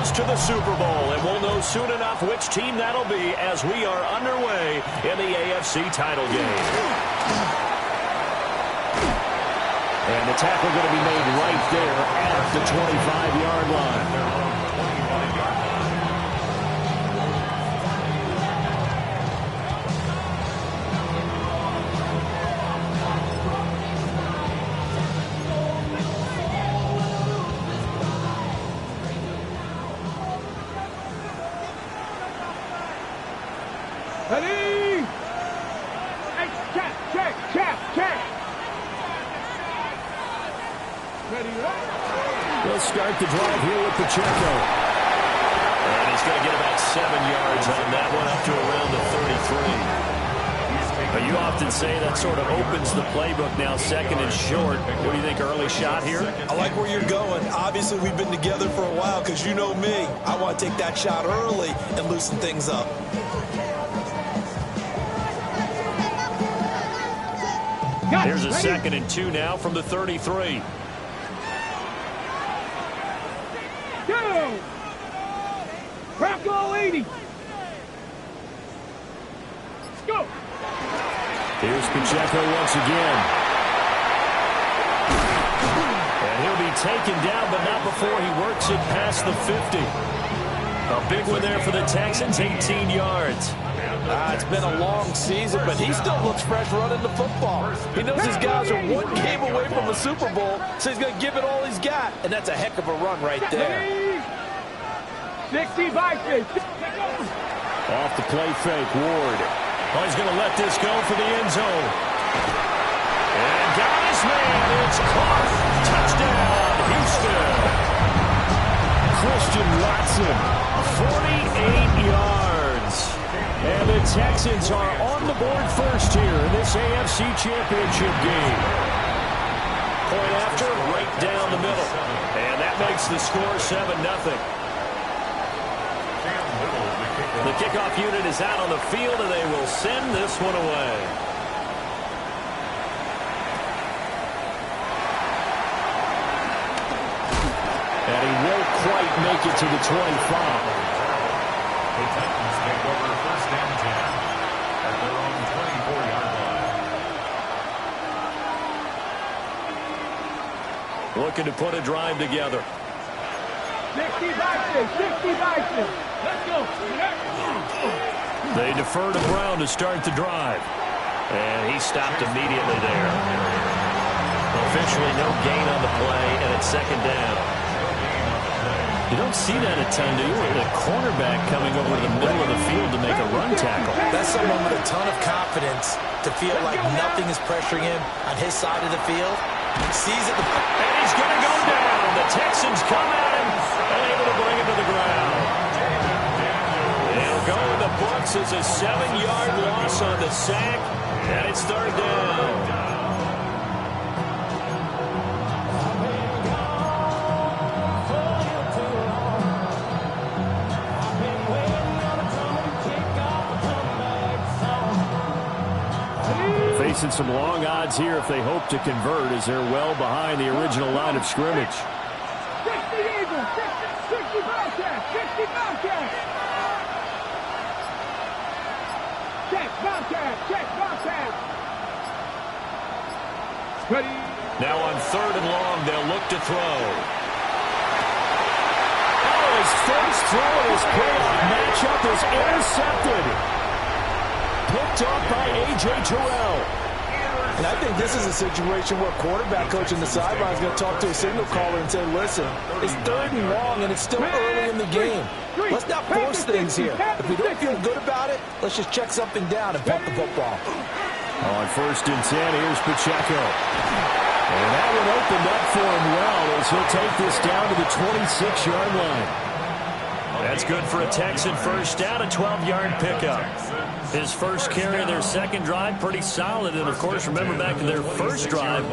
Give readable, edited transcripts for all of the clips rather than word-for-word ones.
goes to the Super Bowl, and we'll know soon enough which team that'll be as we are underway in the AFC title game. And the tackle going to be made right there at the 25-yard line. Ready? Check. Ready, right? We'll start the drive here with Pacheco. And he's going to get about 7 yards on that one, up to around the 33. But you often say that sort of opens the playbook now, second and short. What do you think, early shot here? I like where you're going. Obviously, we've been together for a while because you know me. I want to take that shot early and loosen things up. Here's a second and 2 now from the 33. Go! Bronco 80. Let's go. Here's Pacheco once again. And he'll be taken down, but not before he works it past the 50. A big one there for the Texans, 18 yards. It's been a long season, but he still looks fresh running the football. He knows his guys are one game away from a Super Bowl, so he's going to give it all he's got, and that's a heck of a run right there. 60 by 50. Off the play fake, Ward. Oh, he's going to let this go for the end zone. And got his man. It's caught. Touchdown, Houston. Christian Watson, 48 yards. And the Texans are on the board first here in this AFC Championship game. Point after, right down the middle. And that makes the score 7-0. The kickoff unit is out on the field, and they will send this one away. And he won't quite make it to the 25. The Titans take over first and 10 at their own 24-yard line. Looking to put a drive together. 60 by 6. Let's go. They defer to Brown to start the drive. And he stopped immediately there. Officially no gain on the play, and it's second down. You don't see that a ton, do you? A cornerback coming over to the middle of the field to make a run tackle. That's someone with a ton of confidence to feel like nothing is pressuring him on his side of the field. Sees it. And he's going to go down. The Texans come at him and able to bring him to the ground. They'll go in the books as a 7-yard loss on the sack, and it's third down. Facing some long odds here if they hope to convert, as they're well behind the original line of scrimmage. 60 Eagles, 60 Bobcats, 60 Bobcats. Check Bobcats. Ready. Now on third and long, they'll look to throw. Oh, his first throw in his playoff matchup is intercepted. Picked off by A.J. Terrell. And I think this is a situation where quarterback coach in the sideline is going to talk to a signal caller and say, listen, it's third and long and it's still early in the game. Let's not force things here. If we don't feel good about it, let's just check something down and punt the football. On first and 10, here's Pacheco. And that one opened up for him well as he'll take this down to the 26-yard line. That's good for a Texan first down, a 12-yard pickup. His first carry of their second drive, pretty solid. And, of course, remember back to their first drive,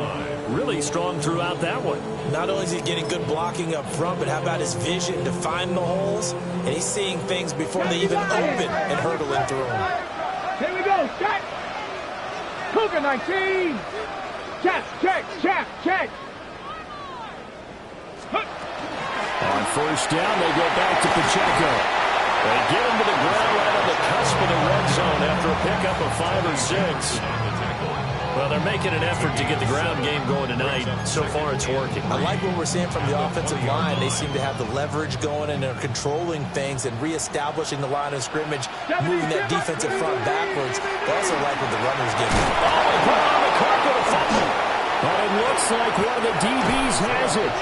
really strong throughout that one. Not only is he getting good blocking up front, but how about his vision to find the holes? And he's seeing things before they even open and hurdling through them. Here we go. Check. Cougar 19. Check. On first first down. They go back to Pacheco. They get him to the ground right on the cusp of the red zone after a pickup of 5 or 6. Well, they're making an effort to get the ground game going tonight. So far, it's working. I like what we're seeing from the offensive line. They seem to have the leverage going, and they're controlling things and reestablishing the line of scrimmage, moving that defensive front backwards. They also like what the runners give them. Oh, he put on the carpet a fumble. But it looks like one of the DBs has it.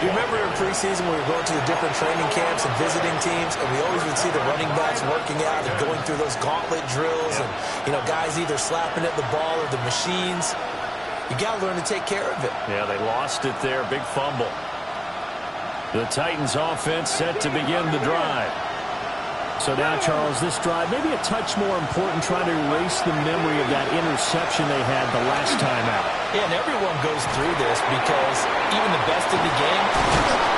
You remember in preseason when we were going to the different training camps and visiting teams, and we always would see the running backs working out and going through those gauntlet drills, and guys either slapping at the ball or the machines. You got to learn to take care of it. Yeah, they lost it there. Big fumble. The Titans offense set to begin the drive. So now, Charles, this drive maybe a touch more important, trying to erase the memory of that interception they had the last time out. Yeah, and everyone goes through this because even the best of the game,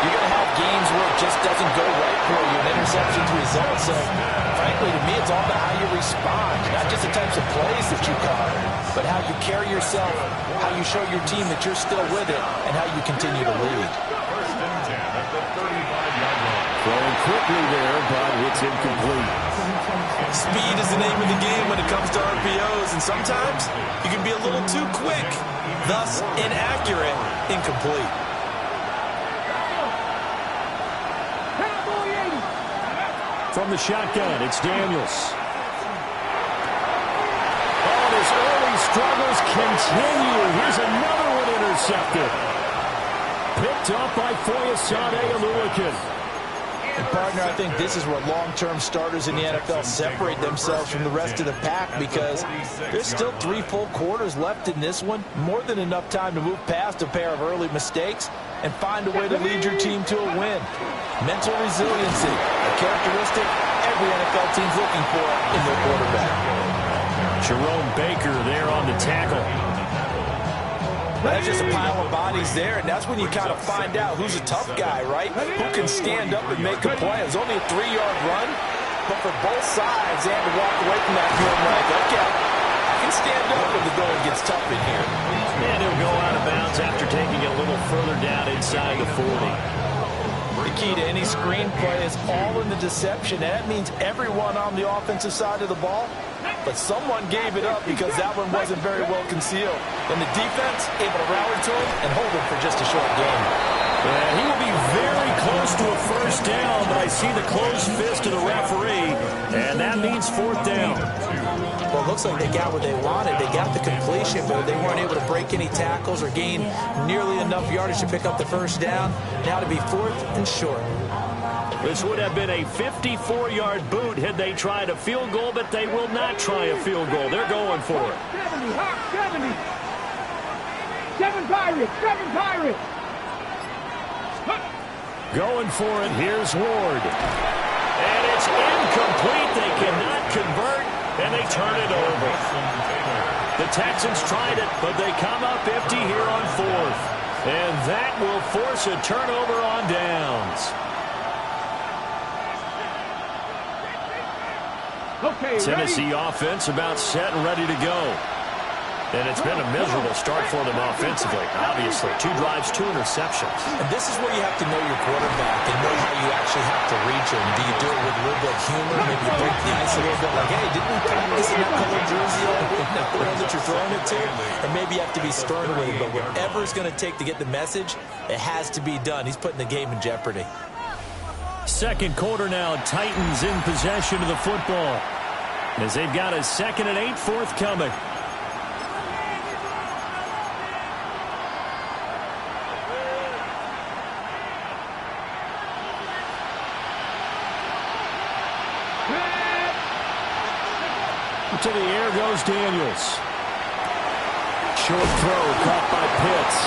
you're going to have games where it just doesn't go right for you, and interceptions result. So, frankly, to me, it's all about how you respond, not just the types of plays that you call, but how you carry yourself, how you show your team that you're still with it, and how you continue to lead. Throwing quickly there, but it's incomplete. Speed is the name of the game when it comes to RPOs, and sometimes you can be a little too quick, thus inaccurate, incomplete. From the shotgun, it's Daniels. Oh, and his early struggles continue. Here's another one intercepted. Picked up by Foyesade Oluwakin. And, partner, I think this is where long-term starters in the NFL separate themselves from the rest of the pack, because there's still 3 full quarters left in this one. More than enough time to move past a pair of early mistakes and find a way to lead your team to a win. Mental resiliency, a characteristic every NFL team's looking for in their quarterback. Jerome Baker there on the tackle. That's just a pile of bodies there, and that's when you kind of find out who's a tough guy, right? Who can stand up and make a play. It was only a 3-yard run, but for both sides, they had to walk away from that feeling like, okay, I can stand up when the going gets tough in here. And he'll go out of bounds after taking it a little further down inside the 40. The key to any screenplay is all in the deception. And that means everyone on the offensive side of the ball, but someone gave it up because that one wasn't very well concealed. And the defense able to rally to him and hold him for just a short game. Yeah, he will be very close to a first down, but I see the closed fist of the referee, and that means 4th down. Well, it looks like they got what they wanted. They got the completion, but they weren't able to break any tackles or gain nearly enough yardage to pick up the first down. Now to be 4th and short. This would have been a 54-yard boot had they tried a field goal, but they will not try a field goal. They're going for it. 70, Hawk, 70. 7 Pirates, 7 Pirates. Going for it. Here's Ward. And it's incomplete. They cannot convert, and they turn it over. The Texans tried it, but they come up empty here on 4th. And that will force a turnover on downs. Okay, Tennessee offense about set and ready to go. And it's been a miserable start for them offensively. Obviously, 2 drives, 2 interceptions. And this is where you have to know your quarterback and know how you actually have to reach him. Do you do it with a little bit of humor? Maybe break the ice a little bit like, hey, didn't we practice in that colored jersey all the way that you're throwing it to? Or maybe you have to be stern with him. But whatever it's going to take to get the message, it has to be done. He's putting the game in jeopardy. Second quarter now, Titans in possession of the football, as they've got a 2nd and 8 forthcoming. To the air goes Daniels. Short throw caught by Pitts.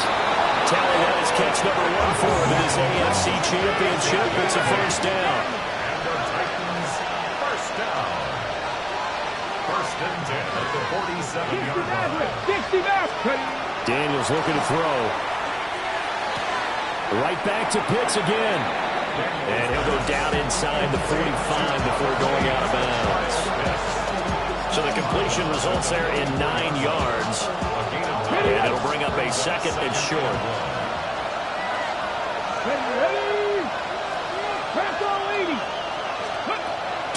Tally that is catch number 1 for him in this AFC Championship. It's a first down. And the Titans first down. 1st and 10 at the 47-yard line. Daniels looking to throw. Right back to Pitts again. And he'll go down inside the 45 before going out of bounds. So the completion results there in 9 yards. And it'll bring up a 2nd and short.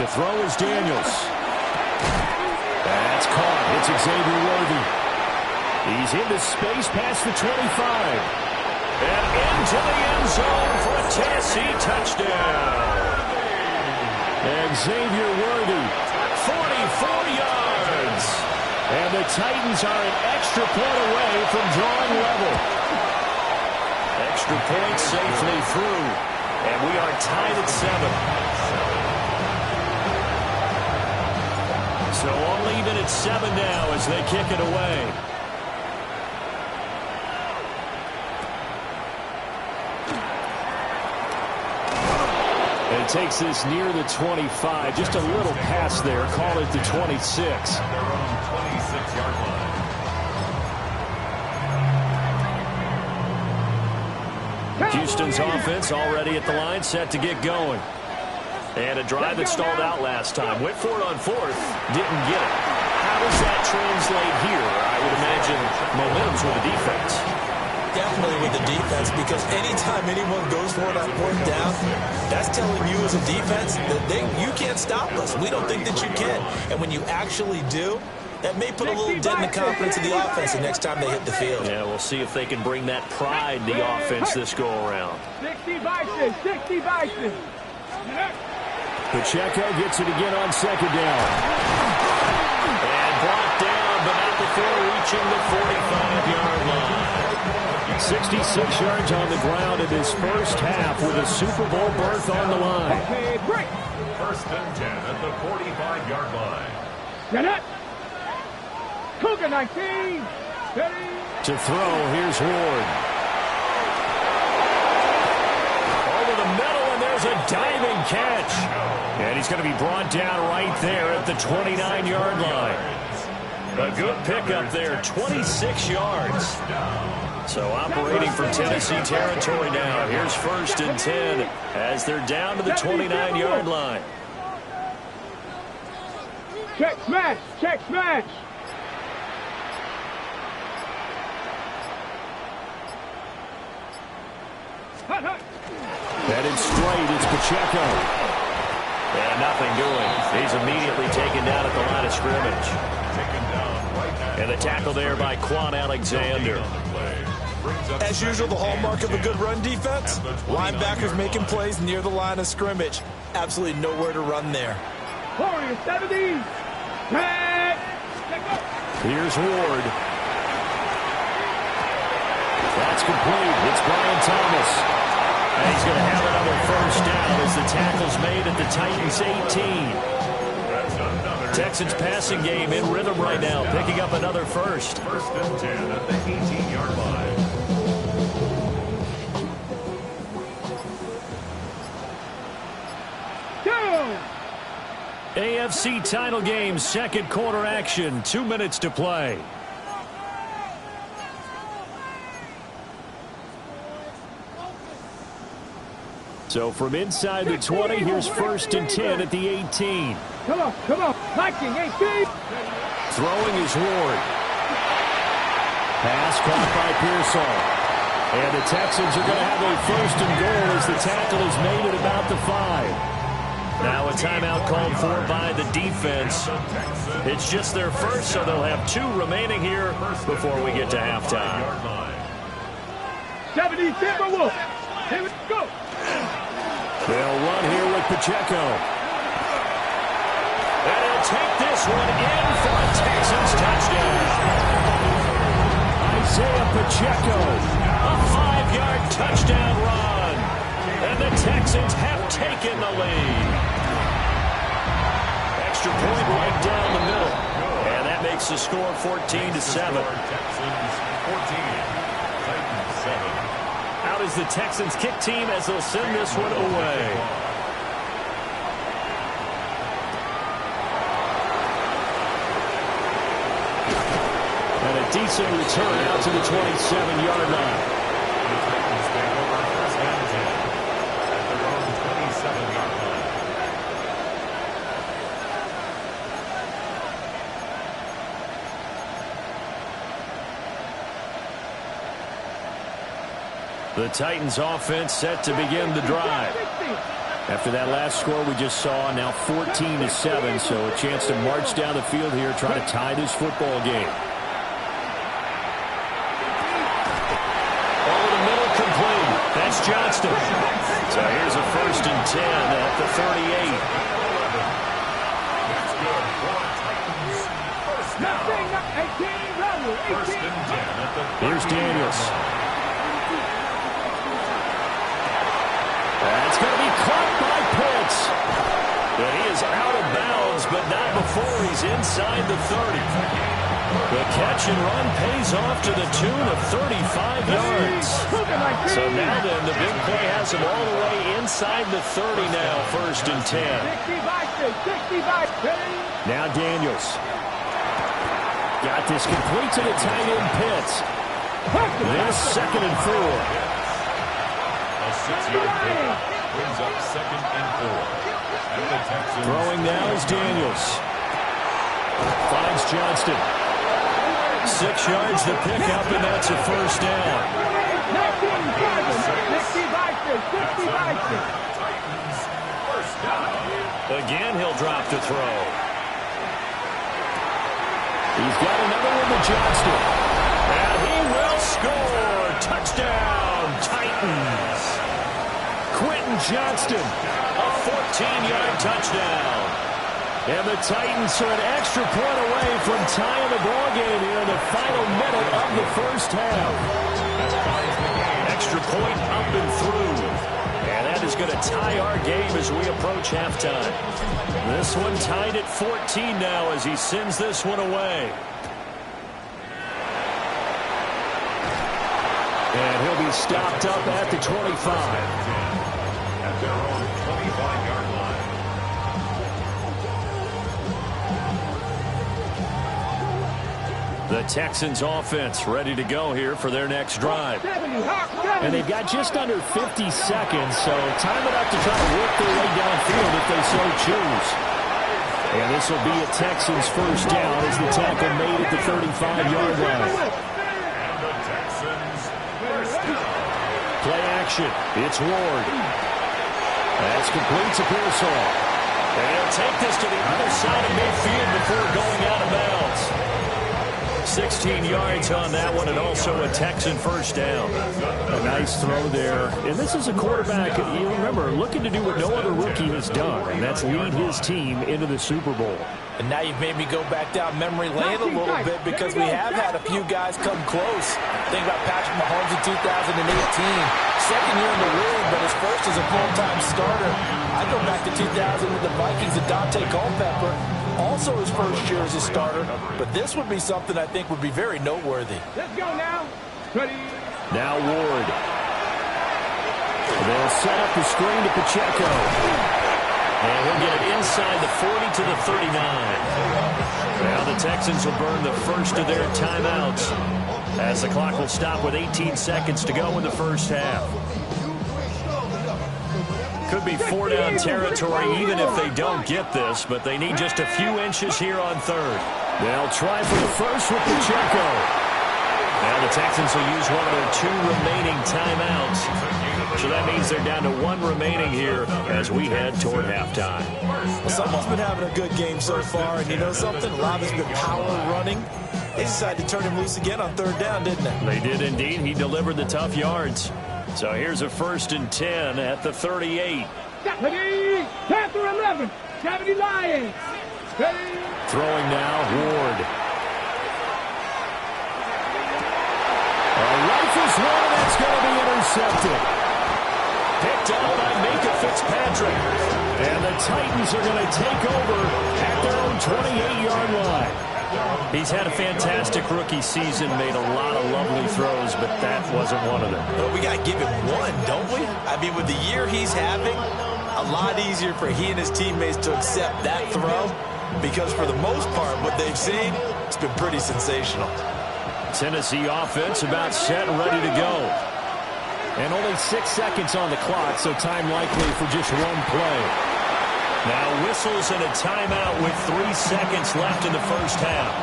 To throw is Daniels. That's caught. It's Xavier Worthy. He's into space past the 25. And into the end zone for a Tennessee touchdown. And Xavier Worthy, 44 yards. And the Titans are an extra point away from drawing level. Extra point safely through. And we are tied at 7. So uneven at 7 now as they kick it away. And it takes this near the 25. Just a little pass there. Call it the 26. At their own 26-yard line. Houston's offense already at the line, set to get going. And a drive that stalled out last time. Went for it on 4th. Didn't get it. How does that translate here? I would imagine momentum's with the defense. Definitely with the defense, because anytime anyone goes for it on 4th down, that's telling you as a defense that you can't stop us. We don't think that you can. And when you actually do, that may put a little dent in the confidence of the offense the next time they hit the field. Yeah, we'll see if they can bring that pride in the offense this go-around. 60 Bison, 60 Bison. Pacheco gets it again on 2nd down. And brought down, but not before reaching the 45-yard line. 66 yards on the ground in his first half with a Super Bowl berth on the line. Okay, break. 1st and 10 at the 45-yard line. Get it. Cougar 19. To throw, here's Ward. Over the middle, and there's a diving catch. And he's going to be brought down right there at the 29-yard line. A good pickup there, 26 yards. So operating from Tennessee territory now. Here's 1st and 10 as they're down to the 29-yard line. Check smash, check smash. Headed straight, it's Pacheco. And nothing doing. He's immediately taken down at the line of scrimmage. And the tackle there by Quan Alexander. As usual, the hallmark of a good run defense, linebackers making plays near the line of scrimmage. Absolutely nowhere to run there. Warriors 70. Here's Ward. That's complete. It's Brian Thomas. And he's going to have another 1st down as the tackle's made at the Titans 18. Texans passing game in rhythm right now, picking up another 1st. 1st and 10 at the 18-yard line. AFC title game, 2nd quarter action, 2 minutes to play. So from inside the 20, here's 1st and 10 at the 18. Come on, come on. Viking 18. Throwing is Ward. Pass caught by Pearsall. And the Texans are going to have a 1st and goal as the tackle is made at about the 5. Now a timeout called for by the defense. It's just their first, so they'll have 2 remaining here before we get to halftime. 70 Timberwolves. Here we go. They'll run here with Pacheco. And he'll take this one in for a Texans touchdown. Isaiah Pacheco, a 5-yard touchdown run. And the Texans have taken the lead. Extra point right down the middle. And that makes the score 14-7. Texans 14. Titans 7. Out is the Texans kick team as they'll send this one away. And a decent return out to the 27-yard line. The Titans take over 1st and 10 at their own 27-yard line. The Titans offense set to begin the drive. After that last score we just saw, now 14-7, so a chance to march down the field here, try to tie this football game. Over the middle, complete. That's Johnston. So here's a 1st and 10 at the 38. Here's Daniels. That's going to be caught by Pitts. But he is out of bounds, but not before he's inside the 30. The catch and run pays off to the tune of 35 yards. So now then, the big play has him all the way inside the 30 now, 1st and 10. Now Daniels. Got this complete to the tight end Pitts. This 2nd and 4. A 6-yard pickup brings up 2nd and 4. And the Texans throwing now is Daniels. Finds Johnston. 6 yards to pick up, and that's a 1st down. Again, he'll drop the throw. He's got another one to Johnston. And he will score. Touchdown, Titans. Quentin Johnston, a 14-yard touchdown. And the Titans are an extra point away from tying the ball game here in the final minute of the 1st half. Extra point up and through. And that is going to tie our game as we approach halftime. This one tied at 14 now as he sends this one away. And he'll be stopped up at the 25. At their own 25-yard line. The Texans offense ready to go here for their next drive. And they've got just under 50 seconds, so time enough to try to work their way downfield if they so choose. And this will be a Texans 1st down as the tackle made at the 35-yard line. And the Texans 1st down. Play action. It's Ward. That's complete to Pearsall. And he'll take this to the other side of midfield before going out of bounds. 16 yards on that one, and also a Texan 1st down. A nice throw there. And this is a quarterback, you remember, looking to do what no other rookie has done, and that's lead his team into the Super Bowl. And now you've made me go back down memory lane a little bit because we have had a few guys come close. Think about Patrick Mahomes in 2018. 2nd year in the league, but his first as a full-time starter. I go back to 2000 with the Vikings and Dante Culpepper. Also his first year as a starter, but this would be something I think would be very noteworthy. Let's go now. Ready. Now Ward. They'll set up the screen to Pacheco. And he'll get it inside the 40 to the 39. Now the Texans will burn the first of their timeouts as the clock will stop with 18 seconds to go in the 1st half. Could be 4-down territory even if they don't get this, but they need just a few inches here on 3rd. They'll try for the 1st with Pacheco. Now the Texans will use one of their 2 remaining timeouts. So that means they're down to 1 remaining here as we head toward halftime. Well, someone's been having a good game so far, and you know something? A lot of it's been power running. They decided to turn him loose again on 3rd down, didn't they? They did indeed. He delivered the tough yards. So here's a 1st and 10 at the 38. Ready. Panther 11. 70 Lions. Ready. Throwing now, Ward. A rifles one that's going to be intercepted. Picked up by Minka Fitzpatrick. And the Titans are going to take over at their own 28-yard line. He's had a fantastic rookie season, made a lot of lovely throws, but that wasn't one of them. Well, we got to give him one, don't we? I mean, with the year he's having, a lot easier for he and his teammates to accept that throw because for the most part, what they've seen, it's been pretty sensational. Tennessee offense about set and ready to go. And only 6 seconds on the clock, so time likely for just one play. Now whistles and a timeout with 3 seconds left in the 1st half.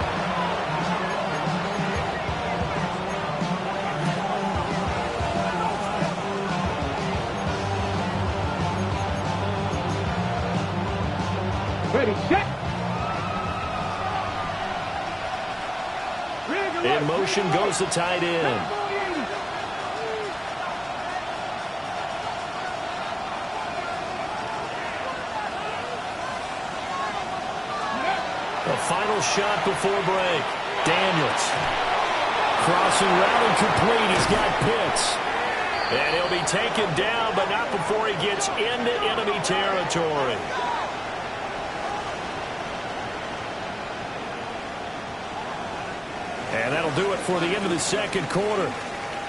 Ready, set. In motion goes the tight end. The final shot before break. Daniels. Crossing route and complete. He's got Pitts. And he'll be taken down, but not before he gets into enemy territory. And that'll do it for the end of the second quarter.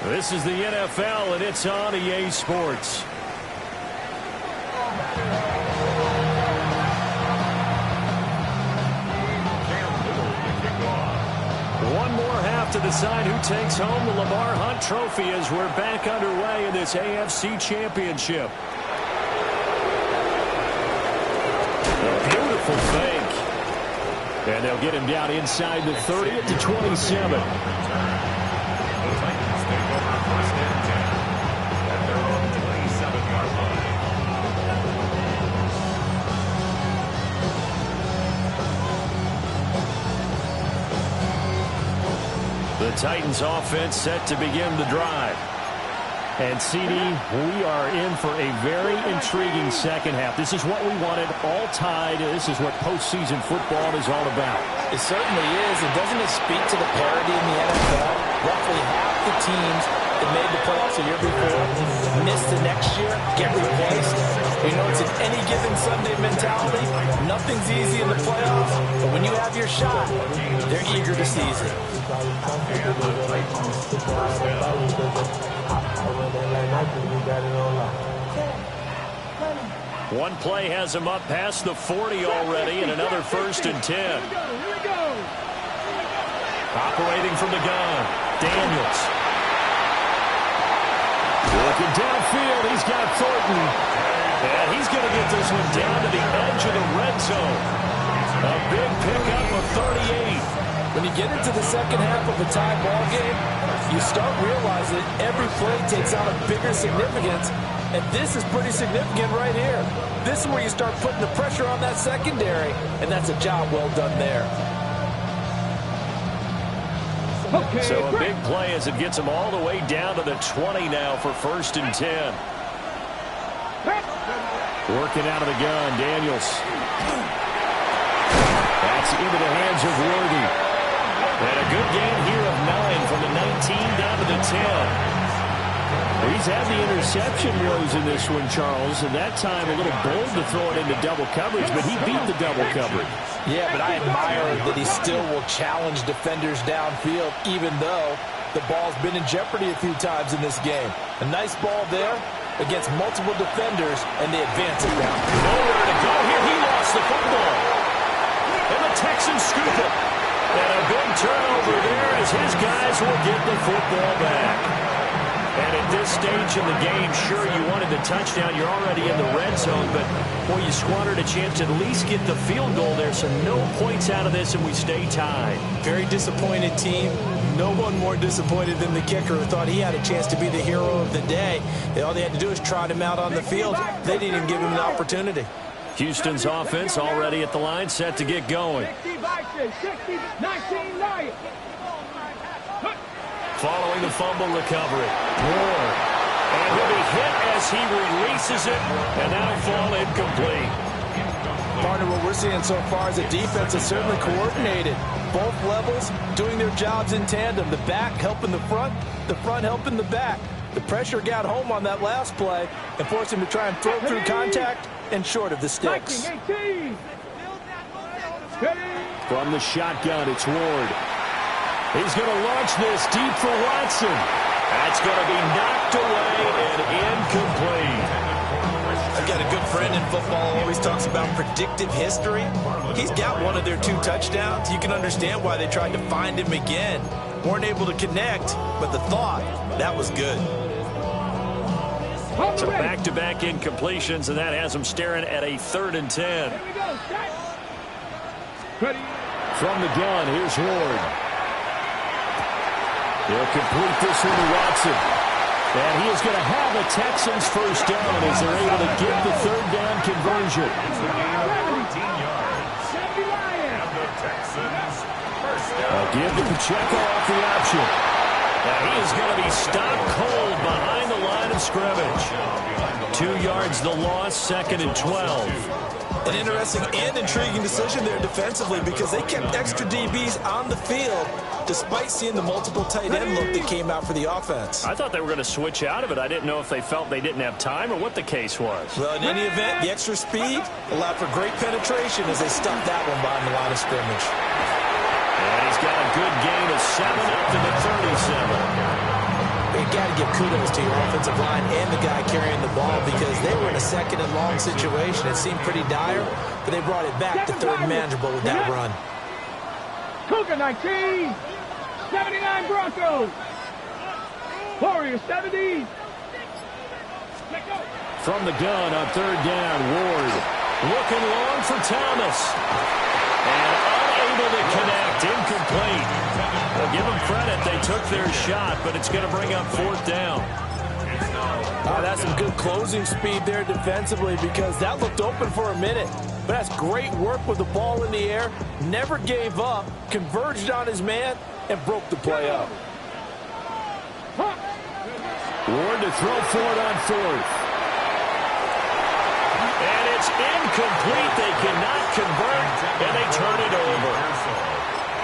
This is the NFL, and it's on EA Sports. One more half to decide who takes home the Lamar Hunt Trophy as we're back underway in this AFC Championship. A beautiful fake. And they'll get him down inside the 30 at the 27. The Titans take over first and 10 at their own 27-yard line. The Titans offense set to begin the drive. And CD, we are in for a very intriguing second half. This is what we wanted, all tied. This is what postseason football is all about. It certainly is. And doesn't it speak to the parity in the NFL? Roughly half the teams that made the playoffs a year before miss the next year, get replaced. You know, it's an any given Sunday mentality. Nothing's easy in the playoffs, but when you have your shot, they're eager to seize it. One play has him up past the 40 already, and another 1st and 10. Operating from the gun, Daniels. Looking downfield, he's got Thornton. And he's going to get this one down to the edge of the red zone. A big pickup of 38. When you get into the second half of a tie ball game, you start realizing every play takes on a bigger significance, and this is pretty significant right here. This is where you start putting the pressure on that secondary, and that's a job well done there. So a big play as it gets them all the way down to the 20 now for 1st and 10. Working out of the gun, Daniels. That's into the hands of Worthy. And a good gain here of 9 from the 19 down to the 10. He's had the interception rows in this one, Charles, and that time a little bold to throw it into double coverage, but he beat the double coverage. Yeah, but I admire that he still will challenge defenders downfield, even though the ball's been in jeopardy a few times in this game. A nice ball there against multiple defenders, and they advance it down. Nowhere to go here. He lost the football. And the Texans scoop it. And a big turnover there as his guys will get the football back. And at this stage in the game, sure, you wanted the touchdown. You're already in the red zone, but, boy, you squandered a chance to at least get the field goal there, so no points out of this, and we stay tied. Very disappointed team. No one more disappointed than the kicker who thought he had a chance to be the hero of the day. All they had to do is trot him out on the field. They didn't even give him an opportunity. Houston's offense already at the line, set to get going. Following the fumble recovery. Ward. And he'll be hit as he releases it, and that'll fall incomplete. Partner, what we're seeing so far is the defense is certainly coordinated. Both levels doing their jobs in tandem. The back helping the front helping the back. The pressure got home on that last play and forced him to try and throw through contact and short of the sticks. From the shotgun, it's Ward. He's going to launch this deep for Watson. That's going to be knocked away and incomplete. I've got a good friend in football who always talks about predictive history. He's got one of their 2 touchdowns. You can understand why they tried to find him again. Weren't able to connect, but the thought, that was good. So back-to-back incompletions, and that has them staring at a 3rd and 10. From the gun, here's Ward. He'll complete this one to Watson. And he is going to have a Texans first down as they're able to get the 3rd down conversion. 18 yards. Give to Pacheco off the option. Now he is going to be stopped cold behind the line of scrimmage. 2 yards the loss, 2nd and 12. An interesting and intriguing decision there defensively because they kept extra DBs on the field despite seeing the multiple tight end look that came out for the offense. I thought they were going to switch out of it. I didn't know if they felt they didn't have time or what the case was. Well, in any event, the extra speed allowed for great penetration as they stuffed that one behind the line of scrimmage. And he's got a good gain of 7 up to the 37. You got to give kudos to your offensive line and the guy carrying the ball because they were in a 2nd and long situation. It seemed pretty dire, but they brought it back to 3rd and manageable with that run. Cougar 19, 79 Broncos. Warriors 70. From the gun on 3rd down, Ward looking long for Thomas. And unable to connect, incomplete. Well, give them credit. They took their shot, but it's going to bring up 4th down. That's some good closing speed there defensively because that looked open for a minute. But that's great work with the ball in the air. Never gave up, converged on his man, and broke the play up. Ward to throw for it on 4th. And it's incomplete. They cannot convert, and they turn it over.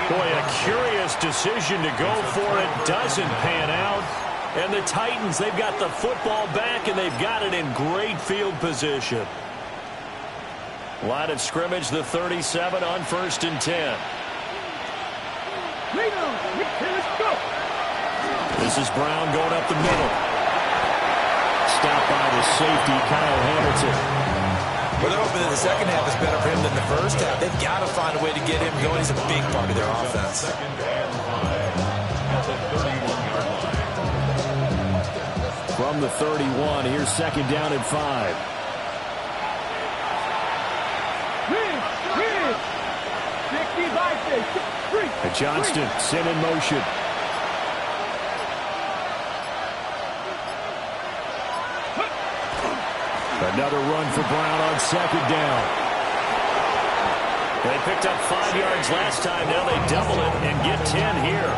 Boy, a curious decision to go for it. Doesn't pan out. And the Titans, they've got the football back, and they've got it in great field position. Line of scrimmage, the 37 on 1st and 10. This is Brown going up the middle. Stopped by the safety, Kyle Hamilton. Well, they're hoping that the second half is better for him than the first half. They've got to find a way to get him going. He's a big part of their offense. From the 31, here's 2nd down and 5. And Johnston sent in motion. Another run for Brown on 2nd down. They picked up 5 yards last time. Now they double it and get 10 here.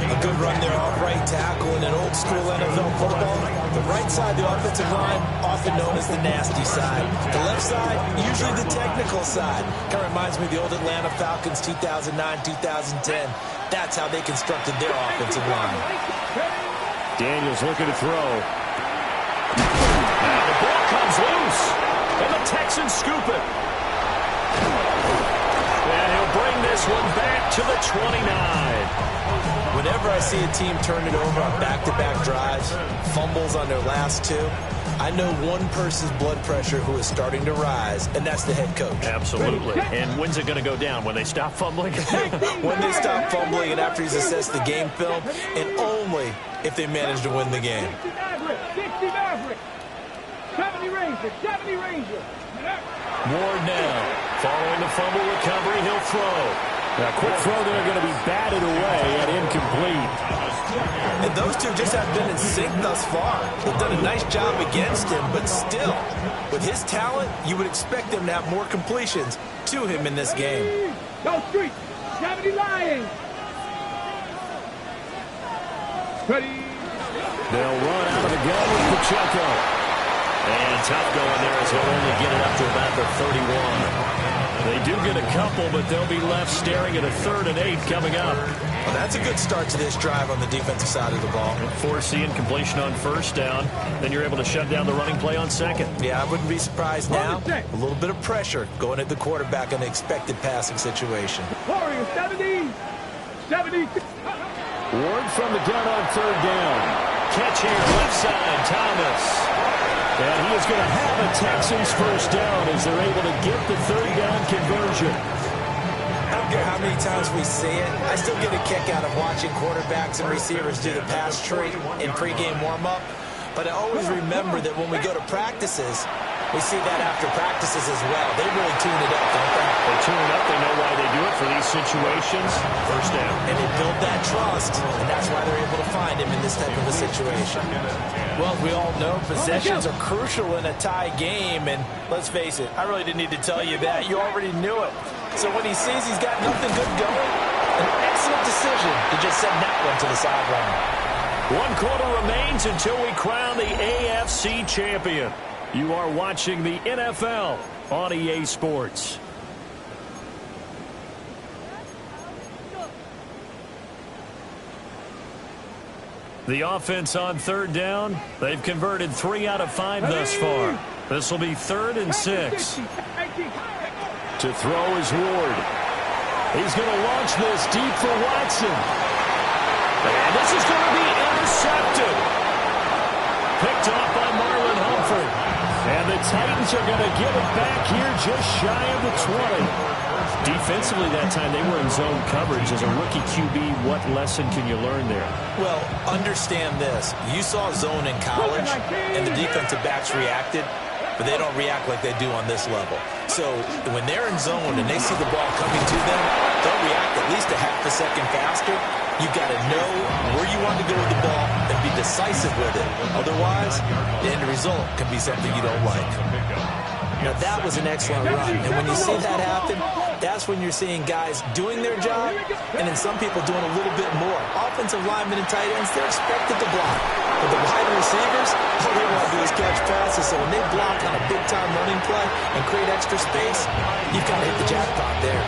A good run there off right tackle in an old school NFL football. The right side, the offensive line, often known as the nasty side. The left side, usually the technical side. Kind of reminds me of the old Atlanta Falcons 2009, 2010. That's how they constructed their offensive line. Daniels looking to throw. Now the ball comes loose, and the Texans scoop it. And he'll bring this one back to the 29. Whenever I see a team turn it over on back-to-back drives, fumbles on their last 2, I know one person's blood pressure who is starting to rise, and that's the head coach. Absolutely. And when's it going to go down? When they stop fumbling? When they stop fumbling and after he's assessed the game film, and only if they manage to win the game. 60 Maverick. 70 Ranger. 70 Ranger. Ward now. Following the fumble recovery, he'll throw. Now, quick throw there going to be batted away and incomplete. And those two just have been in sync thus far. They've done a nice job against him, but still, with his talent, you would expect him to have more completions to him in this game. Go Street. 70 Lions. Ready. They'll run out of the gun with Pacheco. And tough going there as he'll only get it up to about the 31. They do get a couple, but they'll be left staring at a 3rd and 8 coming up. Well, that's a good start to this drive on the defensive side of the ball. Foreseeing completion on 1st down. Then you're able to shut down the running play on 2nd. Yeah, I wouldn't be surprised now. A little bit of pressure going at the quarterback in an expected passing situation. Warriors 70. 70. Ward from the gun on 3rd down. Catch here, left side, Thomas. And he is going to have a Texans first down as they're able to get the 3rd down conversion. I don't care how many times we see it. I still get a kick out of watching quarterbacks and receivers do the pass tree in pregame warm-up. But I always remember that when we go to practices, we see that after practices as well. They really tune it up, don't they? They tune it up. They know why they do it for these situations. First down. And they build that trust, and that's why they're able to find him in this type of a situation. Well, we all know possessions are crucial in a tie game, and let's face it, I really didn't need to tell you that. You already knew it. So when he sees he's got nothing good going, An excellent decision to just send that one to the sideline. 1 quarter remains until we crown the AFC champion. You are watching the NFL on EA Sports. The offense on 3rd down. They've converted 3 out of 5 thus far. This will be 3rd and 6. To throw is Ward. He's going to launch this deep for Watson. And this is going to be intercepted. Picked off by Marlon Humphrey. And the Titans are going to give it back here just shy of the 20. Defensively that time, they were in zone coverage. As a rookie QB, what lesson can you learn there? Well, understand this. You saw zone in college, and the defensive backs reacted, but they don't react like they do on this level. So when they're in zone and they see the ball coming to them, they'll react at least a half a second faster. You've got to know where you want to go with the ball and be decisive with it. Otherwise, the end result can be something you don't like. Now, that was an excellent run. And when you see that happen, that's when you're seeing guys doing their job and then some people doing a little bit more. Offensive linemen and tight ends, they're expected to block. But the wide receivers, all they want to do is catch passes. So when they block on a big-time running play and create extra space, you've got to hit the jackpot there.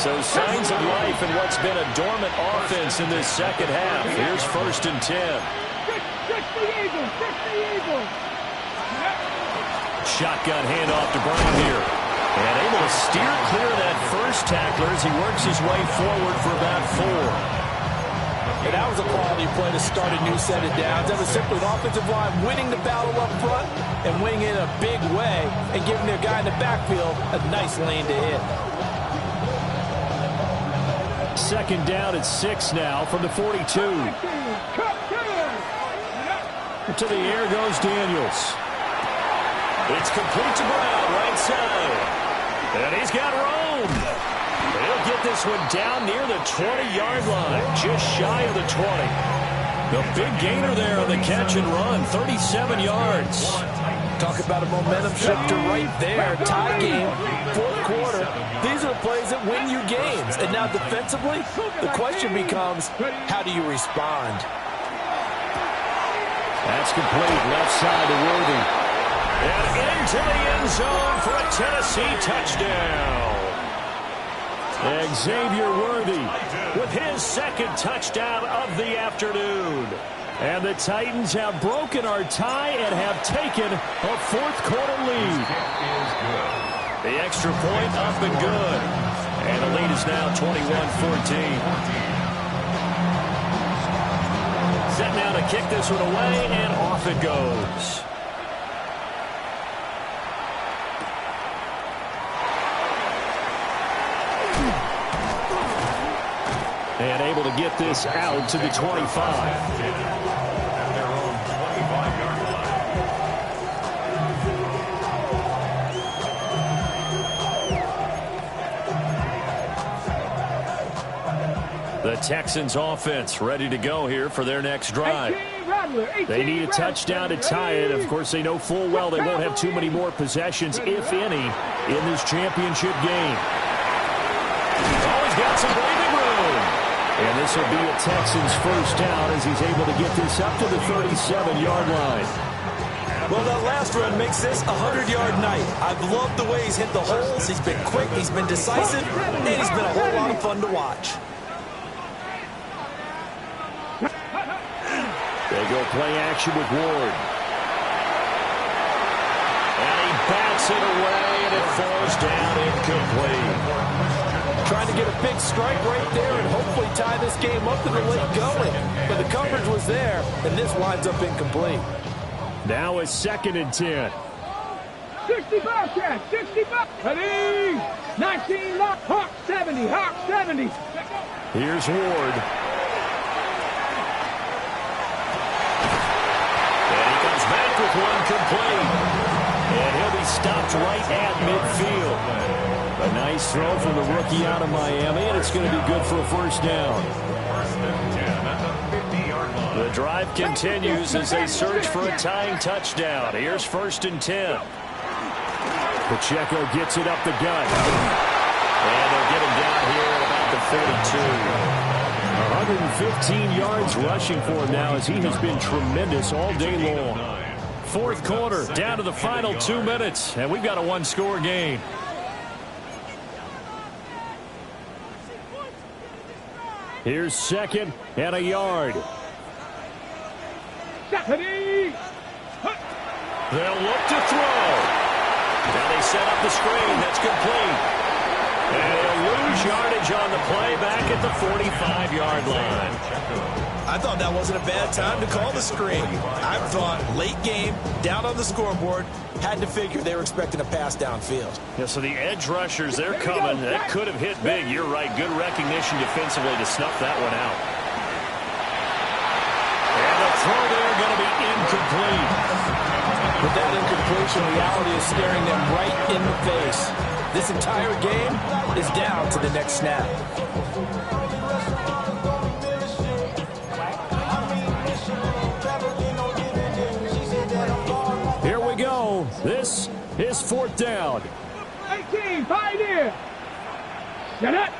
So signs of life in what's been a dormant offense in this second half. Here's 1st and 10. Shotgun handoff to Brown here. And able to steer clear of that first tackler as he works his way forward for about 4. And that was a quality play to start a new set of downs. That was simply an offensive line winning the battle up front and winning in a big way and giving their guy in the backfield a nice lane to hit. 2nd down at 6 now from the 42. To the air goes Daniels. It's complete to Brown, right side. And he's got room. He'll get this one down near the 20-yard line, just shy of the 20. The big gainer there on the catch and run, 37 yards. Talk about a momentum shifter right there. Tie game, 4th quarter. These are the plays that win you games. And now defensively, the question becomes, how do you respond? That's complete, left side to Worthy. And into the end zone for a Tennessee touchdown. Xavier Worthy with his 2nd touchdown of the afternoon. And the Titans have broken our tie and have taken a 4th quarter lead. The extra point up and good. And the lead is now 21-14. Set now to kick this one away, and off it goes. And able to get this out to the 25. At their own 25-yard line. The Texans offense ready to go here for their next drive. They need a touchdown to tie it. Of course, they know full well they won't have too many more possessions, if any, in this championship game. Always got some breathing room. And this will be a Texans first down as he's able to get this up to the 37-yard line. Well, that last run makes this a 100-yard night. I've loved the way he's hit the holes. He's been quick, he's been decisive, and he's been a whole lot of fun to watch. They go play action with Ward. And he bats it away, and it falls down incomplete. Trying to get a big strike right there and hopefully tie this game up in the late going. But the coverage was there, and this winds up incomplete. Now it's 2nd and 10. 65 catch, 65. Ready? 19 lock, Hawk 70, Hawk 70. Here's Ward. And he comes back with one complete. And he'll be stopped right at midfield. A nice throw from the rookie out of Miami, and it's going to be good for a first down. The drive continues as they search for a tying touchdown. Here's 1st and 10. Pacheco gets it up the gut. And they'll get him down here at about the 42. 115 yards rushing for him now as he has been tremendous all day long. Fourth quarter, down to the final 2 minutes, and we've got a one-score game. Here's second and a yard. They'll look to throw. Now they set up the screen. That's complete. And they'll lose yardage on the play back at the 45-yard line. I thought that wasn't a bad time to call the screen. I thought late game, down on the scoreboard, had to figure they were expecting a pass downfield. Yeah, so the edge rushers, they're coming. That could have hit big. You're right. Good recognition defensively to snuff that one out. And the throw there going to be incomplete. But that incompletion reality is staring them right in the face. This entire game is down to the next snap. Here we go. This is fourth down. 18, Pioneer. Shut up.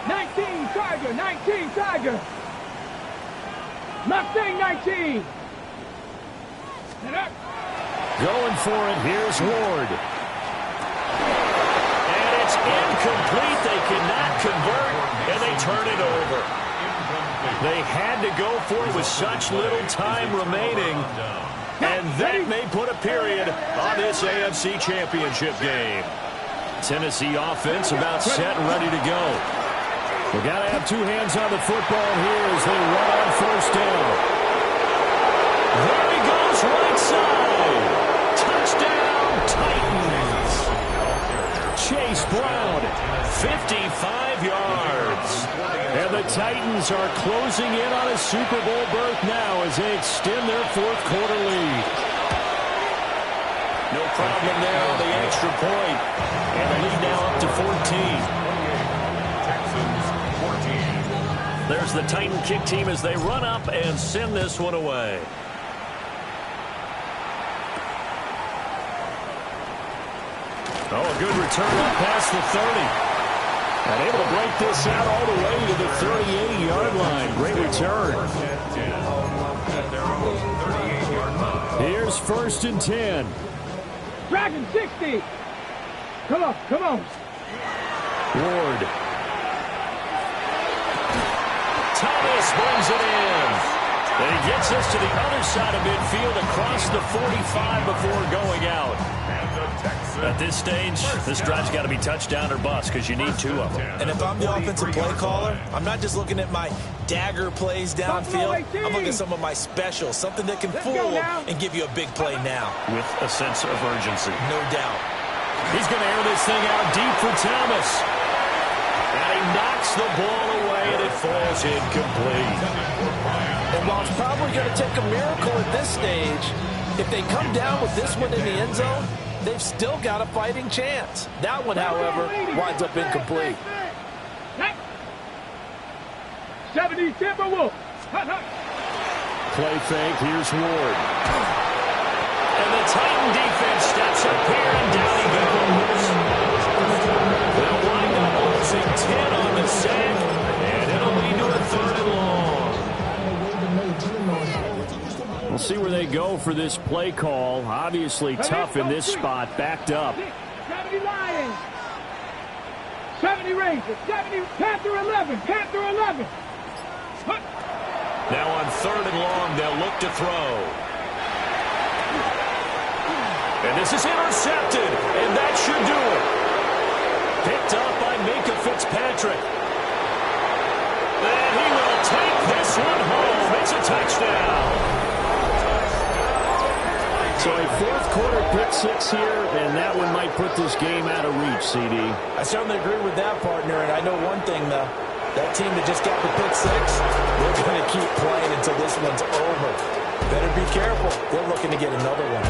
19, Tiger. 19, Tiger. Mustang 19. Shut up. Going for it. Here's Ward. And it's incomplete. They cannot convert, and they turn it over. They had to go for it with such little time remaining. And that may put a period on this AFC Championship game. Tennessee offense about set and ready to go. They got to have two hands on the football here as they run on first down. There he goes, right side. Touchdown, Titans. Chase Brown, 55 yards. And the Titans are closing in on a Super Bowl berth now as they extend their fourth quarter lead. No problem there on the extra point. And the lead now up to 14. There's the Titan kick team as they run up and send this one away. Oh, a good return up past the 30. And able to break this out all the way to the 38-yard line. Great return. Here's first and 10. Dragon 60. Come on, come on. Ward. Thomas brings it in. And he gets us to the other side of midfield across the 45 before going out. At this stage, this drive's got to be touchdown or bust because you need two of them. And if I'm the offensive play caller, I'm not just looking at my dagger plays downfield. I'm looking at some of my specials, something that can fool and give you a big play now. With a sense of urgency. No doubt. He's going to air this thing out deep for Thomas. And he knocks the ball away, and it falls incomplete. And while it's probably going to take a miracle at this stage, if they come down with this one in the end zone, they've still got a fighting chance. That one, however, winds up incomplete. 70 Timberwolves. Play fake. Here's Ward. And the Titan defense steps up here, and down he goes. They'll wind up losing 10 on the sack, and it'll lead to a third and long. We'll see where they go for this play call. Obviously tough in this spot, backed up. 70 Lions. 70 Rangers. 70 Panther 11. Panther 11. Now on third and long, they'll look to throw. And this is intercepted, and that should do it. Picked up by Minka Fitzpatrick. And he will take this one home. It's a touchdown. So a fourth quarter pick six here, and that one might put this game out of reach, CD. I certainly agree with that, partner, and I know one thing, though. That team that just got the pick six, they're going to keep playing until this one's over. Better be careful. They're looking to get another one.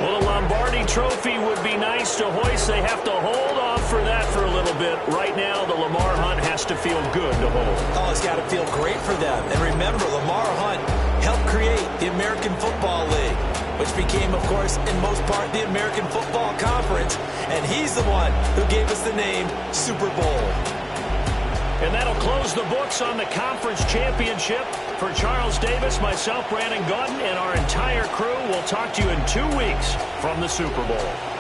Well, a Lombardi trophy would be nice to hoist. They have to hold off for that for a little bit. Right now, the Lamar Hunt has to feel good to hold. Oh, it's got to feel great for them. And remember, Lamar Hunt helped create the American Football League, which became, of course, in most part, the American Football Conference. And he's the one who gave us the name Super Bowl. And that'll close the books on the conference championship. For Charles Davis, myself, Brandon Gaudin, and our entire crew, we'll talk to you in 2 weeks from the Super Bowl.